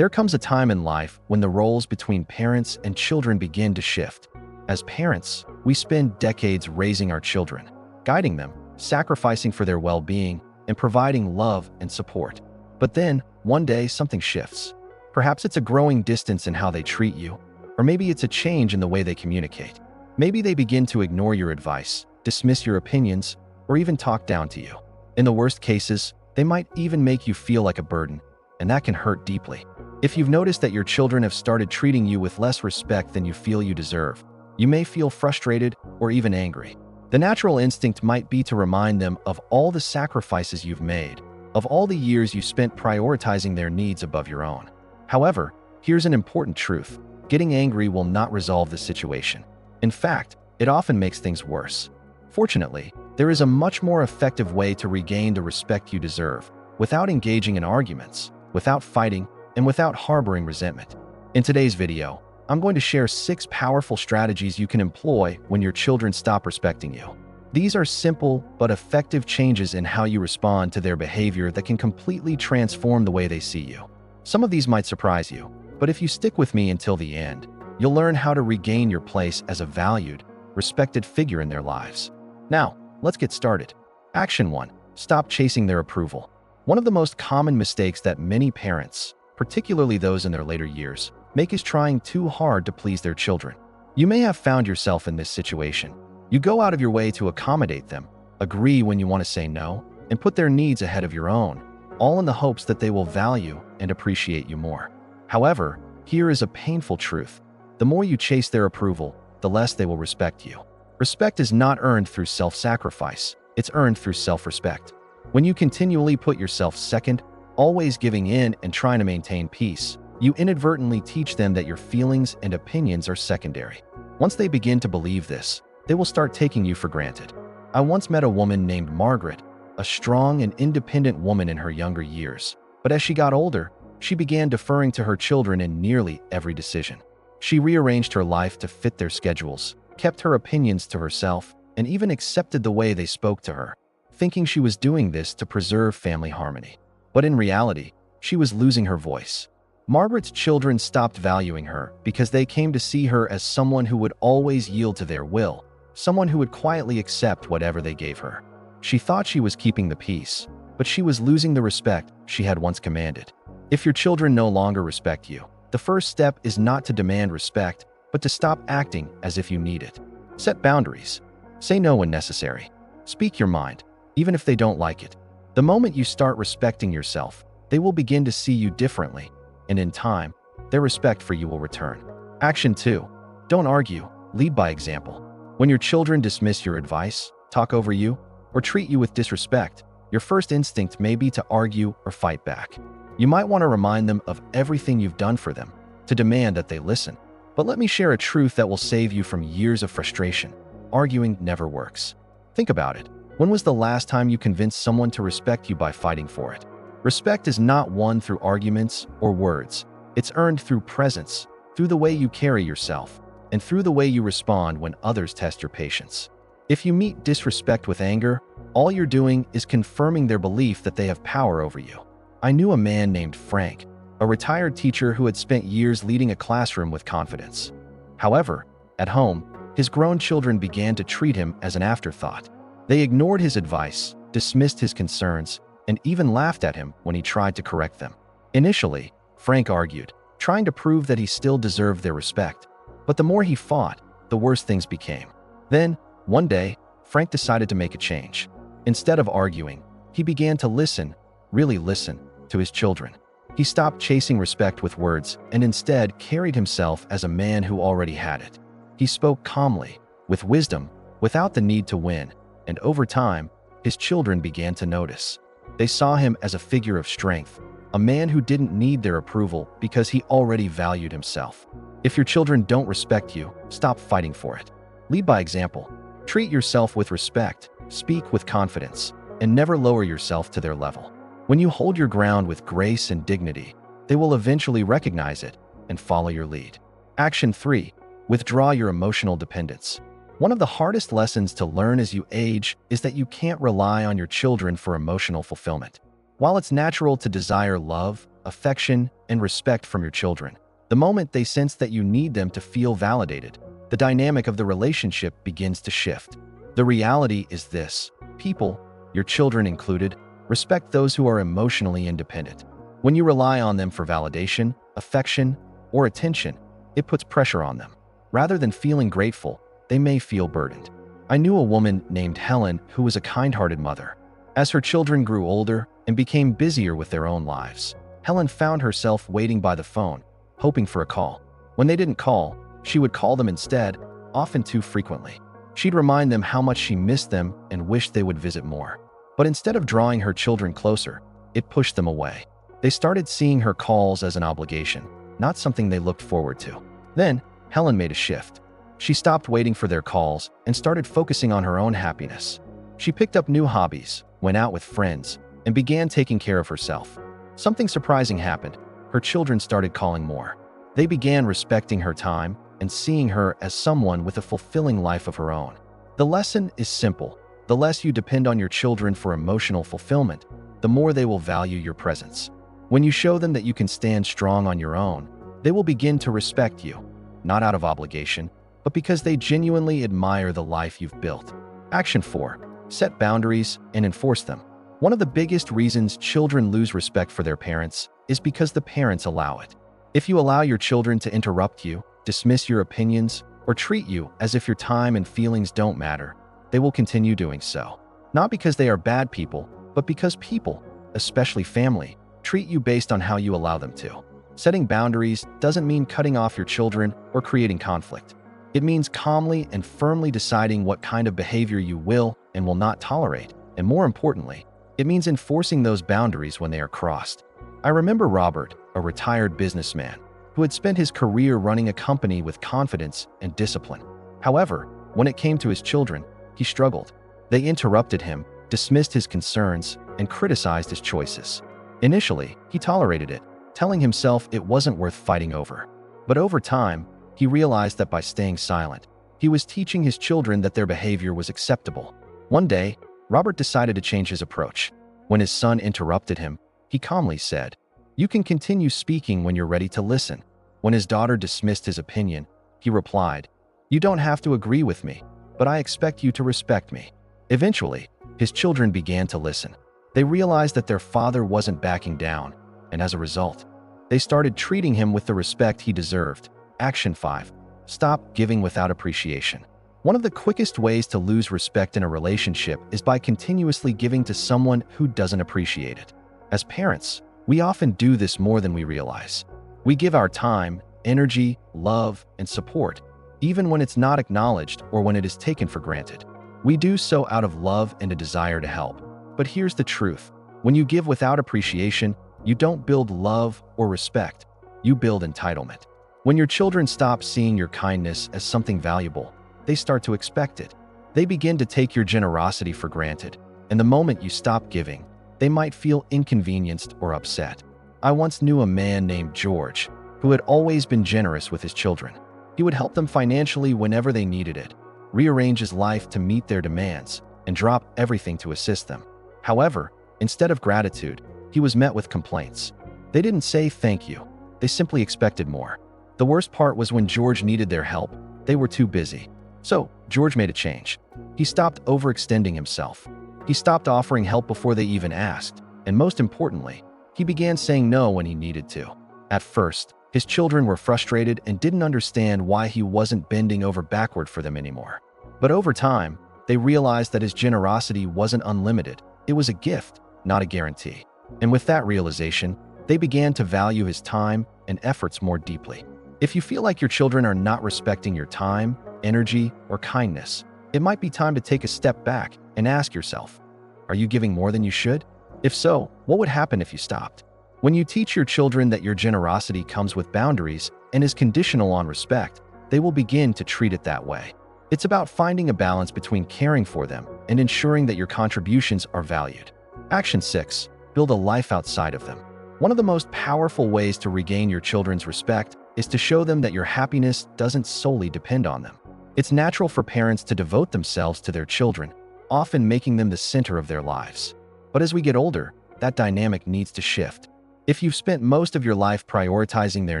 There comes a time in life when the roles between parents and children begin to shift. As parents, we spend decades raising our children, guiding them, sacrificing for their well-being, and providing love and support. But then, one day, something shifts. Perhaps it's a growing distance in how they treat you, or maybe it's a change in the way they communicate. Maybe they begin to ignore your advice, dismiss your opinions, or even talk down to you. In the worst cases, they might even make you feel like a burden, and that can hurt deeply. If you've noticed that your children have started treating you with less respect than you feel you deserve, you may feel frustrated or even angry. The natural instinct might be to remind them of all the sacrifices you've made, of all the years you spent prioritizing their needs above your own. However, here's an important truth. Getting angry will not resolve the situation. In fact, it often makes things worse. Fortunately, there is a much more effective way to regain the respect you deserve, without engaging in arguments, without fighting, and without harboring resentment. In today's video, I'm going to share 6 powerful strategies you can employ when your children stop respecting you. These are simple but effective changes in how you respond to their behavior that can completely transform the way they see you. Some of these might surprise you, but if you stick with me until the end, you'll learn how to regain your place as a valued, respected figure in their lives. Now, let's get started. Action 1. Stop chasing their approval. One of the most common mistakes that many parents, particularly those in their later years, make is trying too hard to please their children. You may have found yourself in this situation. You go out of your way to accommodate them, agree when you want to say no, and put their needs ahead of your own, all in the hopes that they will value and appreciate you more. However, here is a painful truth. The more you chase their approval, the less they will respect you. Respect is not earned through self-sacrifice. It's earned through self-respect. When you continually put yourself second, always giving in and trying to maintain peace, you inadvertently teach them that your feelings and opinions are secondary. Once they begin to believe this, they will start taking you for granted. I once met a woman named Margaret, a strong and independent woman in her younger years. But as she got older, she began deferring to her children in nearly every decision. She rearranged her life to fit their schedules, kept her opinions to herself, and even accepted the way they spoke to her, thinking she was doing this to preserve family harmony. But in reality, she was losing her voice. Margaret's children stopped valuing her because they came to see her as someone who would always yield to their will, someone who would quietly accept whatever they gave her. She thought she was keeping the peace, but she was losing the respect she had once commanded. If your children no longer respect you, the first step is not to demand respect, but to stop acting as if you need it. Set boundaries. Say no when necessary. Speak your mind, even if they don't like it. The moment you start respecting yourself, they will begin to see you differently, and in time, their respect for you will return. Action 2. Don't argue. Lead by example. When your children dismiss your advice, talk over you, or treat you with disrespect, your first instinct may be to argue or fight back. You might want to remind them of everything you've done for them, to demand that they listen. But let me share a truth that will save you from years of frustration. Arguing never works. Think about it. When was the last time you convinced someone to respect you by fighting for it? Respect is not won through arguments or words. It's earned through presence, through the way you carry yourself, and through the way you respond when others test your patience. If you meet disrespect with anger, all you're doing is confirming their belief that they have power over you. I knew a man named Frank, a retired teacher who had spent years leading a classroom with confidence. However, at home, his grown children began to treat him as an afterthought. They ignored his advice, dismissed his concerns, and even laughed at him when he tried to correct them. Initially, Frank argued, trying to prove that he still deserved their respect. But the more he fought, the worse things became. Then, one day, Frank decided to make a change. Instead of arguing, he began to listen, really listen, to his children. He stopped chasing respect with words and instead carried himself as a man who already had it. He spoke calmly, with wisdom, without the need to win, and over time, his children began to notice. They saw him as a figure of strength, a man who didn't need their approval because he already valued himself. If your children don't respect you, stop fighting for it. Lead by example. Treat yourself with respect, speak with confidence, and never lower yourself to their level. When you hold your ground with grace and dignity, they will eventually recognize it and follow your lead. Action 3. Withdraw your emotional dependence. One of the hardest lessons to learn as you age is that you can't rely on your children for emotional fulfillment. While it's natural to desire love, affection, and respect from your children. The moment they sense that you need them to feel validated, the dynamic of the relationship begins to shift. The reality is this: people, your children included, respect those who are emotionally independent. When you rely on them for validation, affection, or attention, it puts pressure on them. Rather than feeling grateful, they may feel burdened. I knew a woman named Helen who was a kind-hearted mother. As her children grew older and became busier with their own lives, Helen found herself waiting by the phone, hoping for a call. When they didn't call, she would call them instead, often too frequently. She'd remind them how much she missed them and wished they would visit more. But instead of drawing her children closer, it pushed them away. They started seeing her calls as an obligation, not something they looked forward to. Then, Helen made a shift. She stopped waiting for their calls and started focusing on her own happiness. She picked up new hobbies, went out with friends, and began taking care of herself. Something surprising happened. Her children started calling more. They began respecting her time and seeing her as someone with a fulfilling life of her own. The lesson is simple. The less you depend on your children for emotional fulfillment, the more they will value your presence. When you show them that you can stand strong on your own, they will begin to respect you, not out of obligation, but because they genuinely admire the life you've built. Action 4. Set boundaries and enforce them. One of the biggest reasons children lose respect for their parents is because the parents allow it. If you allow your children to interrupt you, dismiss your opinions, or treat you as if your time and feelings don't matter, they will continue doing so. Not because they are bad people, but because people, especially family, treat you based on how you allow them to. Setting boundaries doesn't mean cutting off your children or creating conflict. It means calmly and firmly deciding what kind of behavior you will and will not tolerate, and more importantly, it means enforcing those boundaries when they are crossed. I remember Robert, a retired businessman, who had spent his career running a company with confidence and discipline. However, when it came to his children, he struggled. They interrupted him, dismissed his concerns, and criticized his choices. Initially, he tolerated it, telling himself it wasn't worth fighting over. But over time, he realized that by staying silent, he was teaching his children that their behavior was acceptable. One day, Robert decided to change his approach. When his son interrupted him, he calmly said, "You can continue speaking when you're ready to listen." When his daughter dismissed his opinion, he replied, "You don't have to agree with me, but I expect you to respect me." Eventually, his children began to listen. They realized that their father wasn't backing down, and as a result, they started treating him with the respect he deserved. Action 5. Stop giving without appreciation. One of the quickest ways to lose respect in a relationship is by continuously giving to someone who doesn't appreciate it. As parents, we often do this more than we realize. We give our time, energy, love, and support, even when it's not acknowledged or when it is taken for granted. We do so out of love and a desire to help. But here's the truth. When you give without appreciation, you don't build love or respect. You build entitlement. When your children stop seeing your kindness as something valuable, they start to expect it. They begin to take your generosity for granted, and the moment you stop giving, they might feel inconvenienced or upset. I once knew a man named George who had always been generous with his children. He would help them financially whenever they needed it, rearrange his life to meet their demands, and drop everything to assist them. However, instead of gratitude, he was met with complaints. They didn't say thank you. They simply expected more. The worst part was when George needed their help, they were too busy. So, George made a change. He stopped overextending himself. He stopped offering help before they even asked. And most importantly, he began saying no when he needed to. At first, his children were frustrated and didn't understand why he wasn't bending over backward for them anymore. But over time, they realized that his generosity wasn't unlimited. It was a gift, not a guarantee. And with that realization, they began to value his time and efforts more deeply. If you feel like your children are not respecting your time, energy, or kindness, it might be time to take a step back and ask yourself, are you giving more than you should? If so, what would happen if you stopped? When you teach your children that your generosity comes with boundaries and is conditional on respect, they will begin to treat it that way. It's about finding a balance between caring for them and ensuring that your contributions are valued. Action 6. Build a life outside of them. One of the most powerful ways to regain your children's respect is to show them that your happiness doesn't solely depend on them. It's natural for parents to devote themselves to their children, often making them the center of their lives. But as we get older, that dynamic needs to shift. If you've spent most of your life prioritizing their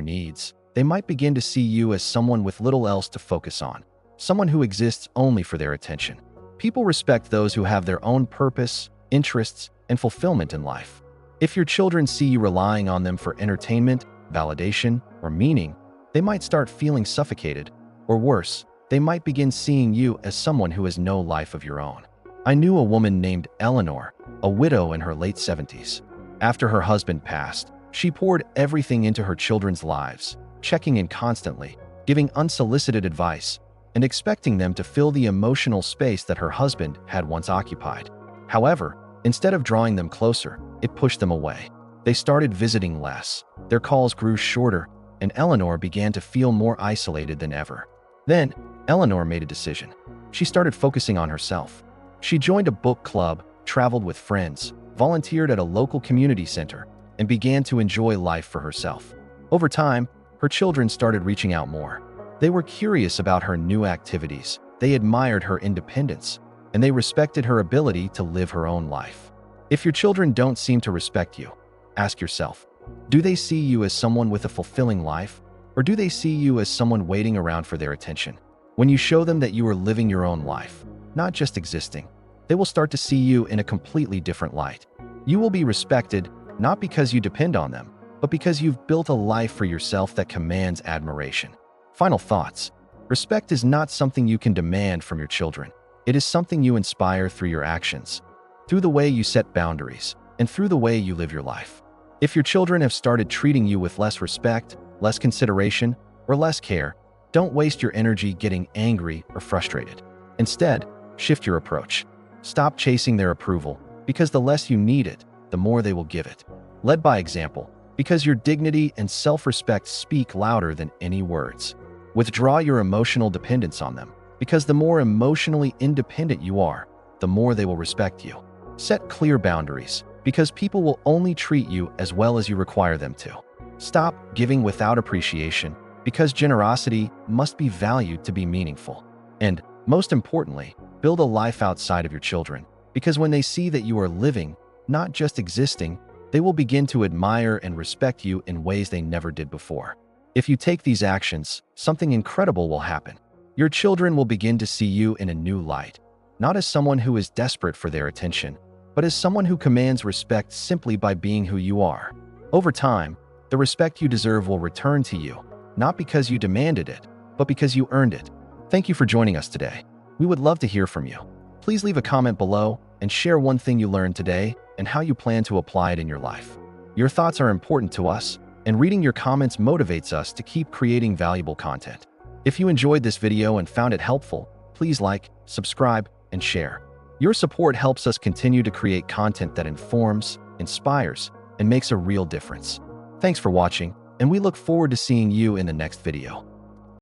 needs, they might begin to see you as someone with little else to focus on, someone who exists only for their attention. People respect those who have their own purpose, interests, and fulfillment in life. If your children see you relying on them for entertainment, validation, or meaning, they might start feeling suffocated, or worse, they might begin seeing you as someone who has no life of your own. I knew a woman named Eleanor, a widow in her late 70s. After her husband passed, she poured everything into her children's lives, checking in constantly, giving unsolicited advice, and expecting them to fill the emotional space that her husband had once occupied. However, instead of drawing them closer, it pushed them away. They started visiting less, their calls grew shorter, and Eleanor began to feel more isolated than ever. Then, Eleanor made a decision. She started focusing on herself. She joined a book club, traveled with friends, volunteered at a local community center, and began to enjoy life for herself. Over time, her children started reaching out more. They were curious about her new activities, they admired her independence, and they respected her ability to live her own life. If your children don't seem to respect you, ask yourself, do they see you as someone with a fulfilling life, or do they see you as someone waiting around for their attention? When you show them that you are living your own life, not just existing, they will start to see you in a completely different light. You will be respected, not because you depend on them, but because you've built a life for yourself that commands admiration. Final thoughts. Respect is not something you can demand from your children. It is something you inspire through your actions, through the way you set boundaries, and through the way you live your life. If your children have started treating you with less respect, less consideration, or less care, don't waste your energy getting angry or frustrated. Instead, shift your approach. Stop chasing their approval, because the less you need it, the more they will give it. Lead by example, because your dignity and self-respect speak louder than any words. Withdraw your emotional dependence on them, because the more emotionally independent you are, the more they will respect you. Set clear boundaries, because people will only treat you as well as you require them to. Stop giving without appreciation, because generosity must be valued to be meaningful. And, most importantly, build a life outside of your children, because when they see that you are living, not just existing, they will begin to admire and respect you in ways they never did before. If you take these actions, something incredible will happen. Your children will begin to see you in a new light, not as someone who is desperate for their attention, but as someone who commands respect simply by being who you are. Over time, the respect you deserve will return to you, not because you demanded it, but because you earned it. Thank you for joining us today. We would love to hear from you. Please leave a comment below and share one thing you learned today and how you plan to apply it in your life. Your thoughts are important to us, and reading your comments motivates us to keep creating valuable content. If you enjoyed this video and found it helpful, please like, subscribe, and share. Your support helps us continue to create content that informs, inspires, and makes a real difference. Thanks for watching, and we look forward to seeing you in the next video.